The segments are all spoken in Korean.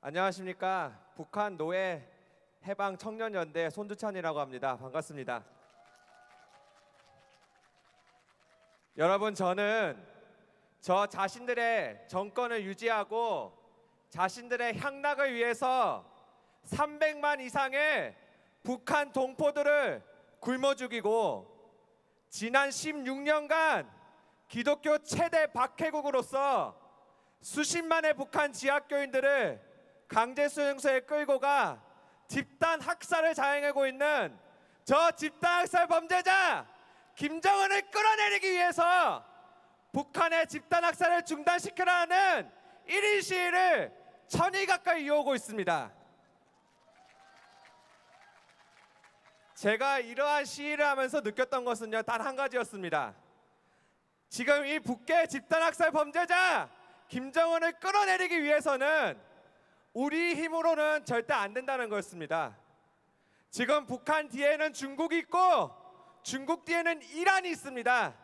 안녕하십니까. 북한 노예 해방 청년연대 손주찬이라고 합니다. 반갑습니다. 여러분, 저는 저 자신들의 정권을 유지하고 자신들의 향락을 위해서 300만 이상의 북한 동포들을 굶어 죽이고 지난 16년간 기독교 최대 박해국으로서 수십만의 북한 지하교인들을 강제수용소에 끌고 가 집단 학살을 자행하고 있는 저 집단 학살 범죄자 김정은을 끌어내리기 위해서 북한의 집단 학살을 중단시키라는 1인 시위를 1000일 가까이 이어오고 있습니다. 제가 이러한 시위를 하면서 느꼈던 것은요, 단 한 가지였습니다. 지금 이 북계 집단 학살 범죄자 김정은을 끌어내리기 위해서는 우리 힘으로는 절대 안 된다는 거였습니다. 지금 북한 뒤에는 중국이 있고 중국 뒤에는 이란이 있습니다.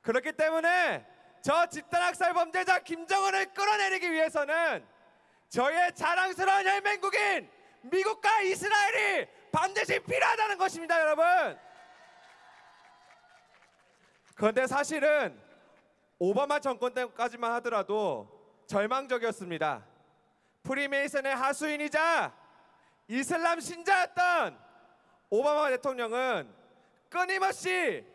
그렇기 때문에 저 집단학살 범죄자 김정은을 끌어내리기 위해서는 저의 자랑스러운 혈맹국인 미국과 이스라엘이 반드시 필요하다는 것입니다, 여러분. 그런데 사실은 오바마 정권 때까지만 하더라도 절망적이었습니다. 프리메이슨의 하수인이자 이슬람 신자였던 오바마 대통령은 끊임없이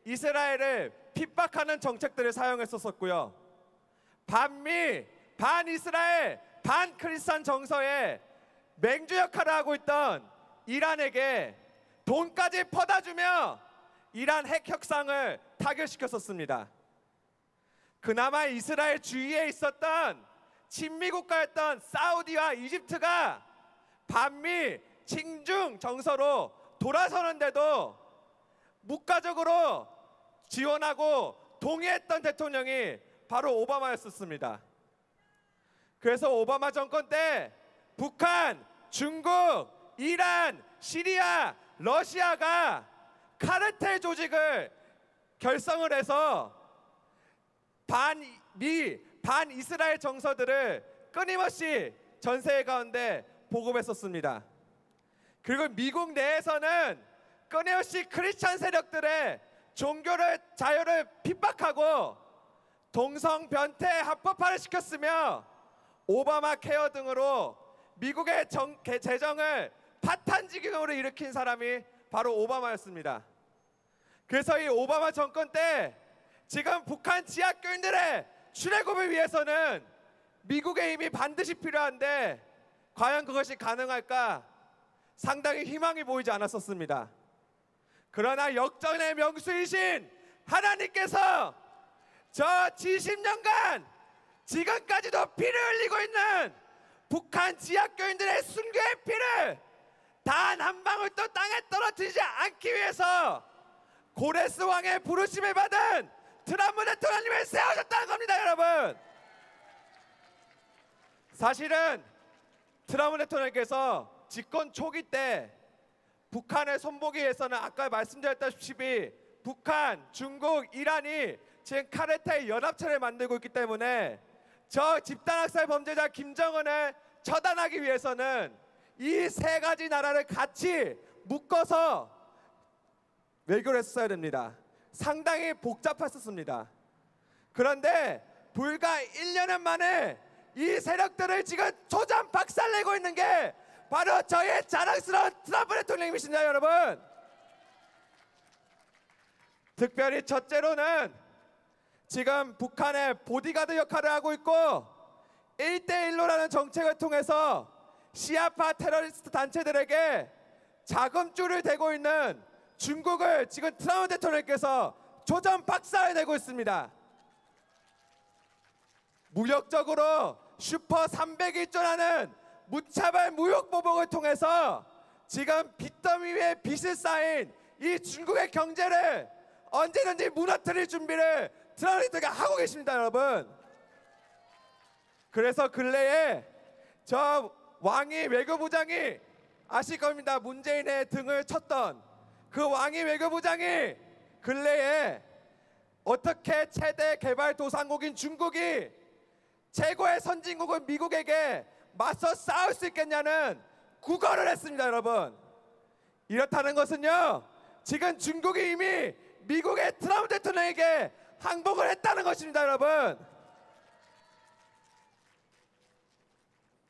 이스라엘을 핍박하는 정책들을 사용했었고요. 반미, 반이스라엘, 반크리스찬 정서에 맹주 역할을 하고 있던 이란에게 돈까지 퍼다주며 이란 핵 협상을 타결시켰었습니다. 그나마 이스라엘 주위에 있었던 친미국가였던 사우디와 이집트가 반미, 친중 정서로 돌아서는데도 묵과적으로 지원하고 동의했던 대통령이 바로 오바마였었습니다. 그래서 오바마 정권 때 북한, 중국, 이란, 시리아, 러시아가 카르텔 조직을 결성을 해서 반미, 반이스라엘 정서들을 끊임없이 전 세계 가운데 보급했었습니다. 그리고 미국 내에서는 끊임없이 크리스찬 세력들의 종교를 자유를 핍박하고 동성 변태 합법화를 시켰으며 오바마 케어 등으로 미국의 재정을 파탄지경으로 일으킨 사람이 바로 오바마였습니다. 그래서 이 오바마 정권 때 지금 북한 지하교인들의 출애굽을 위해서는 미국의 힘이 반드시 필요한데 과연 그것이 가능할까? 상당히 희망이 보이지 않았었습니다. 그러나 역전의 명수이신 하나님께서 저 70년간 지금까지도 피를 흘리고 있는 북한 지하교인들의 순교의 피를 단 한 방울도 땅에 떨어뜨리지 않기 위해서 고레스 왕의 부르심을 받은 트럼프 대통령님을 세우셨다는 겁니다, 여러분. 사실은 트럼프 대통령께서 집권 초기 때 북한을 손보기 위해서는 아까 말씀드렸다시피 북한, 중국, 이란이 지금 카르텔 연합체를 만들고 있기 때문에 저 집단학살 범죄자 김정은을 처단하기 위해서는 이 세 가지 나라를 같이 묶어서 외교를 했어야 됩니다. 상당히 복잡했었습니다. 그런데 불과 1년 만에 이 세력들을 지금 초전 박살내고 있는 게 바로 저의 자랑스러운 트럼프 대통령이십니다, 여러분. 특별히 첫째로는 지금 북한의 보디가드 역할을 하고 있고 1대1로라는 정책을 통해서 시아파 테러리스트 단체들에게 자금줄을 대고 있는 중국을 지금 트럼프 대통령께서 조전 박살을 내고 있습니다. 무력적으로 슈퍼 301조라는 무차별 무역 보복을 통해서 지금 빚더미 위에 빚을 쌓인 이 중국의 경제를 언제든지 무너뜨릴 준비를 트럼프 대통령이 하고 계십니다, 여러분. 그래서 근래에 저 왕이 외교부장이 아실 겁니다. 문재인의 등을 쳤던 그 왕이 외교부장이 근래에 어떻게 최대 개발도상국인 중국이 최고의 선진국은 미국에게 맞서 싸울 수 있겠냐는 구걸을 했습니다, 여러분. 이렇다는 것은요, 지금 중국이 이미 미국의 트럼프 대통령에게 항복을 했다는 것입니다, 여러분.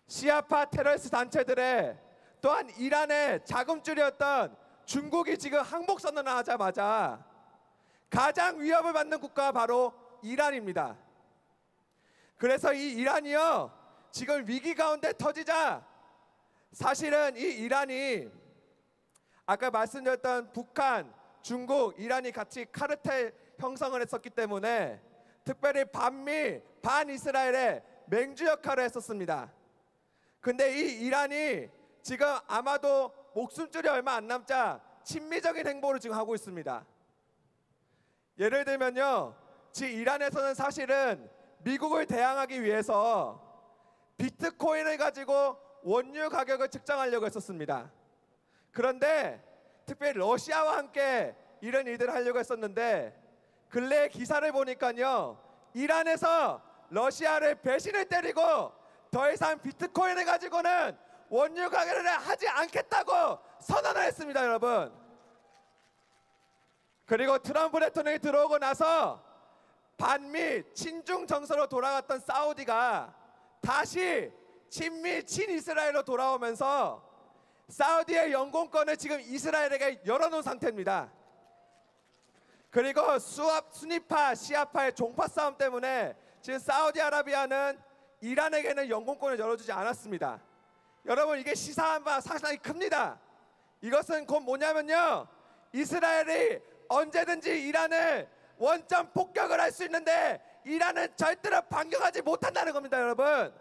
시아파 테러리스트 단체들의 또한 이란의 자금줄이었던 중국이 지금 항복 선언을 하자마자 가장 위협을 받는 국가가 바로 이란입니다. 그래서 이 이란이요, 지금 위기 가운데 터지자 사실은 이 이란이 아까 말씀드렸던 북한, 중국, 이란이 같이 카르텔 형성을 했었기 때문에 특별히 반미, 반이스라엘의 맹주 역할을 했었습니다. 근데 이 이란이 지금 아마도 목숨줄이 얼마 안 남자 친미적인 행보를 지금 하고 있습니다. 예를 들면요, 지금 이란에서는 사실은 미국을 대항하기 위해서 비트코인을 가지고 원유 가격을 측정하려고 했었습니다. 그런데 특별히 러시아와 함께 이런 일들을 하려고 했었는데 근래 기사를 보니까요, 이란에서 러시아를 배신을 때리고 더 이상 비트코인을 가지고는 원유 가격을 하지 않겠다고 선언을 했습니다, 여러분. 그리고 트럼프 대통령이 들어오고 나서 반미 친중 정서로 돌아갔던 사우디가 다시 친미 친이스라엘로 돌아오면서 사우디의 영공권을 지금 이스라엘에게 열어놓은 상태입니다. 그리고 수니파, 시아파의 종파 싸움 때문에 지금 사우디아라비아는 이란에게는 영공권을 열어주지 않았습니다. 여러분, 이게 시사한 바 상당히 큽니다. 이것은 곧 뭐냐면요, 이스라엘이 언제든지 이란을 원점 폭격을 할 수 있는데 이란은 절대로 반격하지 못한다는 겁니다, 여러분.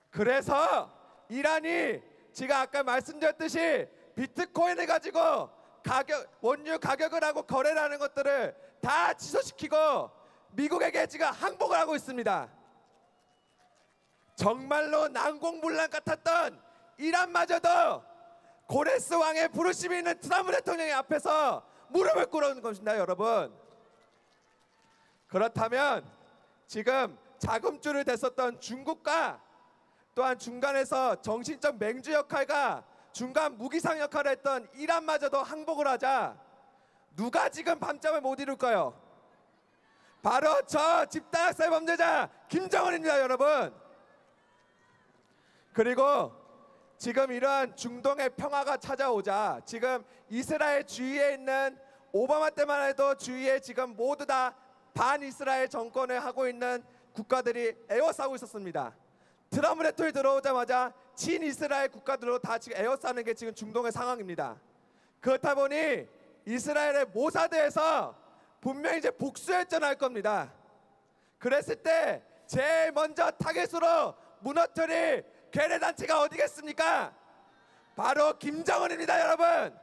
그래서 이란이 제가 아까 말씀드렸듯이 비트코인을 가지고 원유 가격을 하고 거래를 하는 것들을 다 취소시키고 미국에게 지금 항복을 하고 있습니다. 정말로 난공불락 같았던 이란마저도 고레스 왕의 부르심이 있는 트럼프 대통령의 앞에서 무릎을 꿇는 것입니다, 여러분. 그렇다면 지금 자금줄을 댔었던 중국과 또한 중간에서 정신적 맹주 역할과 중간 무기상 역할을 했던 이란마저도 항복을 하자 누가 지금 밤잠을 못 이룰까요? 바로 저 집단학살 범죄자 김정은입니다, 여러분. 그리고 지금 이러한 중동의 평화가 찾아오자 지금 이스라엘 주위에 있는 오바마 때만 해도 주위에 지금 모두 다 반이스라엘 정권을 하고 있는 국가들이 에워싸고 있었습니다. 트럼프 대통령이 들어오자마자 친이스라엘 국가들로 다 지금 에워싸는 게 지금 중동의 상황입니다. 그렇다 보니 이스라엘의 모사드에서 분명히 이제 복수열전을 할 겁니다. 그랬을 때 제일 먼저 타겟으로 무너뜨릴 괴뢰단체가 어디겠습니까? 바로 김정은입니다, 여러분.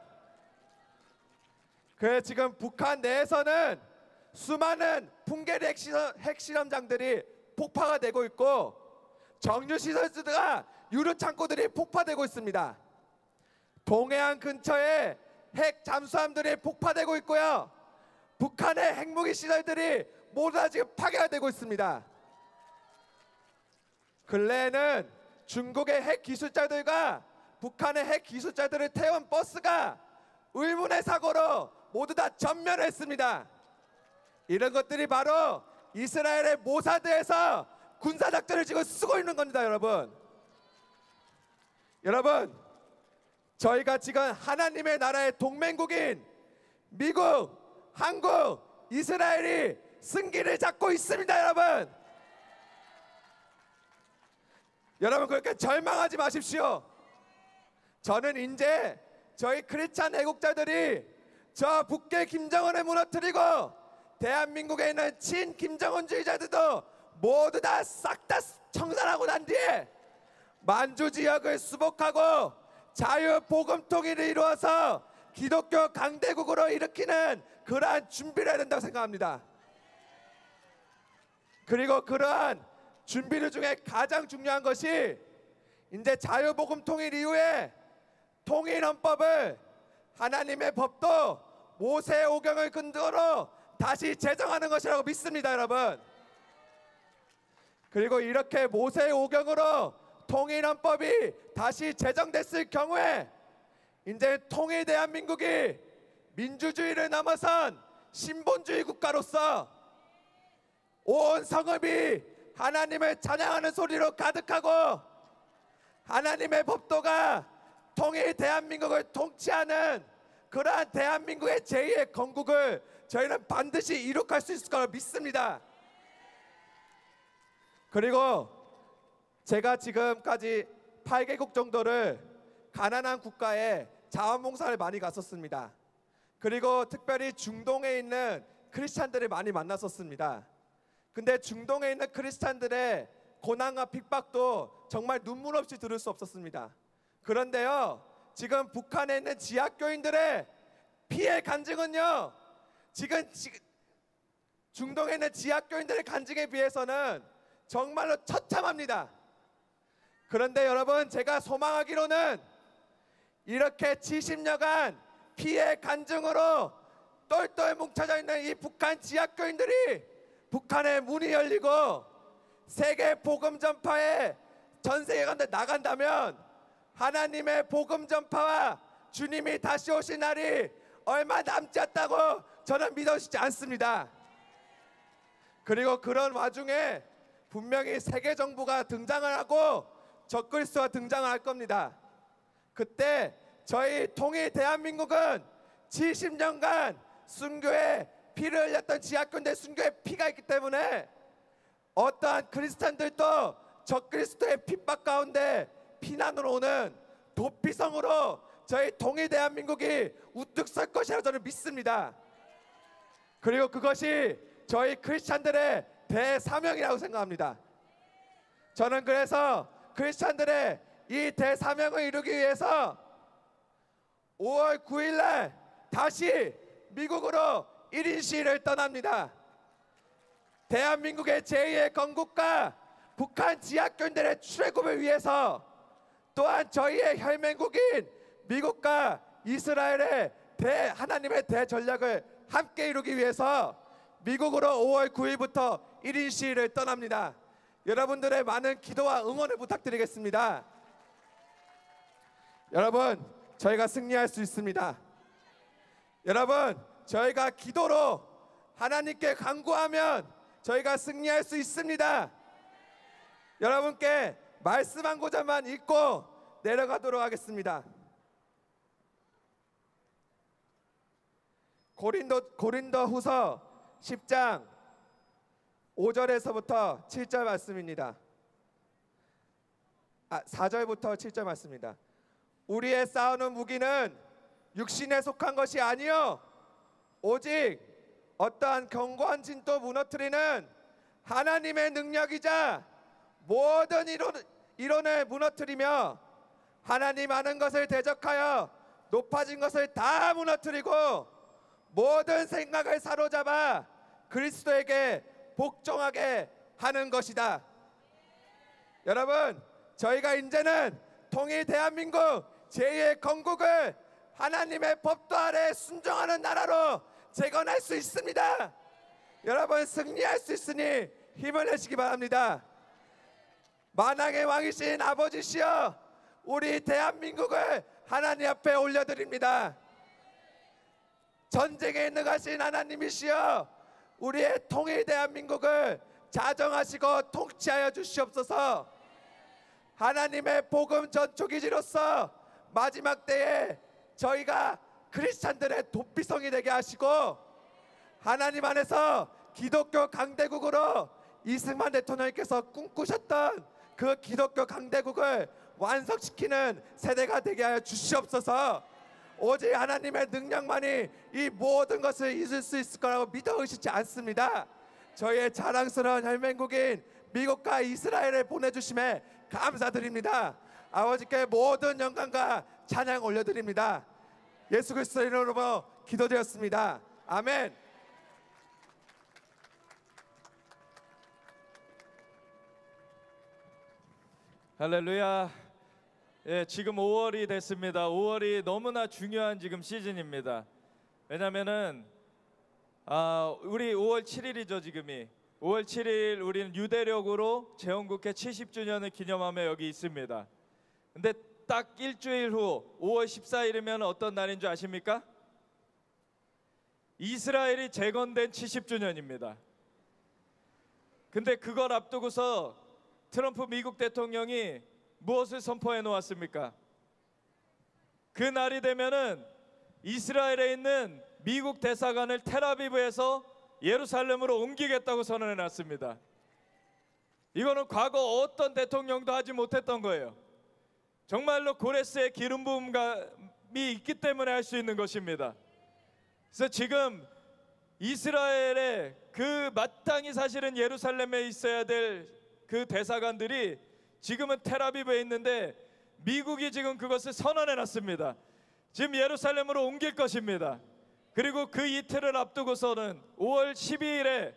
그래서 지금 북한 내에서는 수많은 풍계리 핵실험장들이 폭파가 되고 있고 정유시설들과 유류창고들이 폭파되고 있습니다. 동해안 근처에 핵 잠수함들이 폭파되고 있고요. 북한의 핵무기 시설들이 모두 다 지금 파괴가 되고 있습니다. 근래에는 중국의 핵 기술자들과 북한의 핵 기술자들을 태운 버스가 의문의 사고로 모두 다 전멸했습니다. 이런 것들이 바로 이스라엘의 모사드에서 군사작전을 지금 쓰고 있는 겁니다, 여러분. 여러분, 저희가 지금 하나님의 나라의 동맹국인 미국, 한국, 이스라엘이 승기를 잡고 있습니다, 여러분. 여러분, 그렇게 절망하지 마십시오. 저는 이제 저희 크리스찬 애국자들이 저 북계 김정은을 무너뜨리고 대한민국에 있는 친 김정은주의자들도 모두 다 싹 다 청산하고 난 뒤에 만주 지역을 수복하고 자유 복음 통일을 이루어서 기독교 강대국으로 일으키는 그러한 준비를 해야 된다고 생각합니다. 그리고 그러한 준비를 중에 가장 중요한 것이 이제 자유 복음 통일 이후에 통일 헌법을 하나님의 법도 모세 오경을 근거로 다시 제정하는 것이라고 믿습니다, 여러분. 그리고 이렇게 모세의 오경으로 통일헌법이 다시 제정됐을 경우에 이제 통일 대한민국이 민주주의를 넘어선 신본주의 국가로서 온 성읍이 하나님을 찬양하는 소리로 가득하고 하나님의 법도가 통일 대한민국을 통치하는 그러한 대한민국의 제2의 건국을 저희는 반드시 이룩할 수 있을 거라고 믿습니다. 그리고 제가 지금까지 8개국 정도를 가난한 국가에 자원봉사를 많이 갔었습니다. 그리고 특별히 중동에 있는 크리스찬들을 많이 만났었습니다. 근데 중동에 있는 크리스찬들의 고난과 핍박도 정말 눈물 없이 들을 수 없었습니다. 그런데요, 지금 북한에 있는 지하교인들의 피해 간증은요, 지금 중동에 있는 지하교인들의 간증에 비해서는 정말로 처참합니다. 그런데 여러분, 제가 소망하기로는 이렇게 70여간 피해 간증으로 똘똘 뭉쳐져 있는 이 북한 지하교인들이 북한의 문이 열리고 세계 복음 전파에 전 세계 가운데 나간다면 하나님의 복음 전파와 주님이 다시 오실 날이 얼마 남지 않다고 저는 믿어지지 않습니다. 그리고 그런 와중에 분명히 세계 정부가 등장을 하고 적그리스도가 등장을 할 겁니다. 그때 저희 통일 대한민국은 70년간 순교에 피를 흘렸던 지하교인들 순교에 피가 있기 때문에 어떠한 크리스찬들도 적그리스도의 핍박 가운데 피난으로 오는 도피성으로 저희 통일 대한민국이 우뚝 설 것이라고 저는 믿습니다. 그리고 그것이 저희 크리스찬들의 대사명이라고 생각합니다. 저는 그래서 크리스찬들의 이 대사명을 이루기 위해서 5월 9일 날 다시 미국으로 1인 시위를 떠납니다. 대한민국의 제2의 건국과 북한 지하교인들의 출애굽을 위해서 또한 저희의 혈맹국인 미국과 이스라엘의 하나님의 대전략을 함께 이루기 위해서 미국으로 5월 9일부터 1인 시위를 떠납니다. 여러분들의 많은 기도와 응원을 부탁드리겠습니다. 여러분, 저희가 승리할 수 있습니다. 여러분, 저희가 기도로 하나님께 간구하면 저희가 승리할 수 있습니다. 여러분께 말씀 한 구절만 읽고 내려가도록 하겠습니다. 고린도 후서 10장 5절에서부터 7절 말씀입니다. 4절부터 7절 말씀입니다. 우리의 싸우는 무기는 육신에 속한 것이 아니요 오직 어떠한 견고한 진도 무너뜨리는 하나님의 능력이자 모든 이론을 무너뜨리며 하나님 아는 것을 대적하여 높아진 것을 다 무너뜨리고 모든 생각을 사로잡아 그리스도에게 복종하게 하는 것이다. 여러분, 저희가 이제는 통일 대한민국 제2의 건국을 하나님의 법도 아래 순종하는 나라로 재건할 수 있습니다. 여러분, 승리할 수 있으니 힘을 내시기 바랍니다. 만왕의 왕이신 아버지시여, 우리 대한민국을 하나님 앞에 올려드립니다. 전쟁에 능하신 하나님이시여, 우리의 통일 대한민국을 자정하시고 통치하여 주시옵소서. 하나님의 복음 전초기지로서 마지막 때에 저희가 크리스찬들의 도피성이 되게 하시고 하나님 안에서 기독교 강대국으로 이승만 대통령께서 꿈꾸셨던 그 기독교 강대국을 완성시키는 세대가 되게 하여 주시옵소서. 오직 하나님의 능력만이 이 모든 것을 이룰 수 있을 거라고 믿어 의심치 않습니다. 저희의 자랑스러운 혈맹국인 미국과 이스라엘을 보내주심에 감사드립니다. 아버지께 모든 영광과 찬양 올려드립니다. 예수 그리스도의 이름으로 기도드렸습니다. 아멘. 할렐루야. 예, 지금 5월이 됐습니다. 5월이 너무나 중요한 지금 시즌입니다. 왜냐면은 우리 5월 7일이죠 지금이. 5월 7일 우리는 유대력으로 재헌국회 70주년을 기념하며 여기 있습니다. 근데 딱 일주일 후 5월 14일이면 어떤 날인 줄 아십니까? 이스라엘이 재건된 70주년입니다. 근데 그걸 앞두고서 트럼프 미국 대통령이 무엇을 선포해 놓았습니까? 그 날이 되면은 이스라엘에 있는 미국 대사관을 텔아비브에서 예루살렘으로 옮기겠다고 선언해 놨습니다. 이거는 과거 어떤 대통령도 하지 못했던 거예요. 정말로 고레스의 기름 부음이 있기 때문에 할 수 있는 것입니다. 그래서 지금 이스라엘의 그 마땅히 사실은 예루살렘에 있어야 될 그 대사관들이 지금은 텔아비브에 있는데 미국이 지금 그것을 선언해 놨습니다. 지금 예루살렘으로 옮길 것입니다. 그리고 그 이틀을 앞두고서는 5월 12일에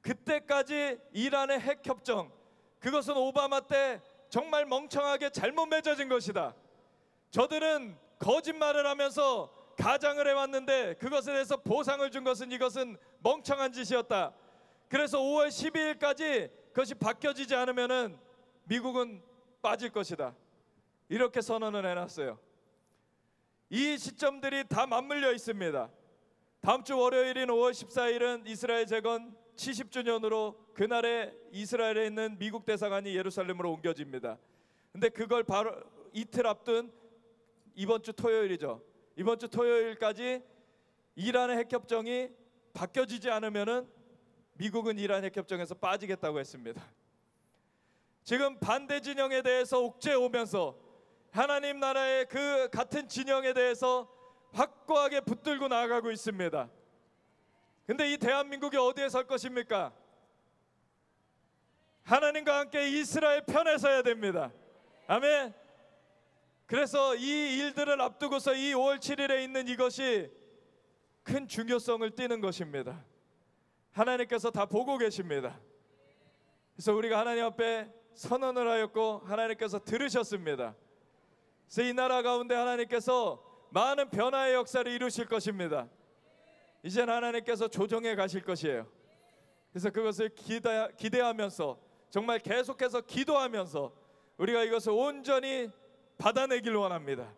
그때까지 이란의 핵 협정, 그것은 오바마 때 정말 멍청하게 잘못 맺어진 것이다. 저들은 거짓말을 하면서 가장을 해왔는데 그것에 대해서 보상을 준 것은 이것은 멍청한 짓이었다. 그래서 5월 12일까지 그것이 바뀌어지지 않으면은 미국은 빠질 것이다. 이렇게 선언을 해놨어요. 이 시점들이 다 맞물려 있습니다. 다음 주 월요일인 5월 14일은 이스라엘 재건 70주년으로 그날에 이스라엘에 있는 미국 대사관이 예루살렘으로 옮겨집니다. 근데 그걸 바로 이틀 앞둔 이번 주 토요일이죠. 이번 주 토요일까지 이란의 핵협정이 바뀌어지지 않으면은 미국은 이란 핵협정에서 빠지겠다고 했습니다. 지금 반대 진영에 대해서 옥죄 오면서 하나님 나라의 그 같은 진영에 대해서 확고하게 붙들고 나아가고 있습니다. 근데 이 대한민국이 어디에 설 것입니까? 하나님과 함께 이스라엘 편에 서야 됩니다. 아멘. 그래서 이 일들을 앞두고서 이 5월 7일에 있는 이것이 큰 중요성을 띠는 것입니다. 하나님께서 다 보고 계십니다. 그래서 우리가 하나님 앞에 선언을 하였고 하나님께서 들으셨습니다. 그래서 이 나라 가운데 하나님께서 많은 변화의 역사를 이루실 것입니다. 이젠 하나님께서 조정해 가실 것이에요. 그래서 그것을 기대하면서 정말 계속해서 기도하면서 우리가 이것을 온전히 받아내길 원합니다.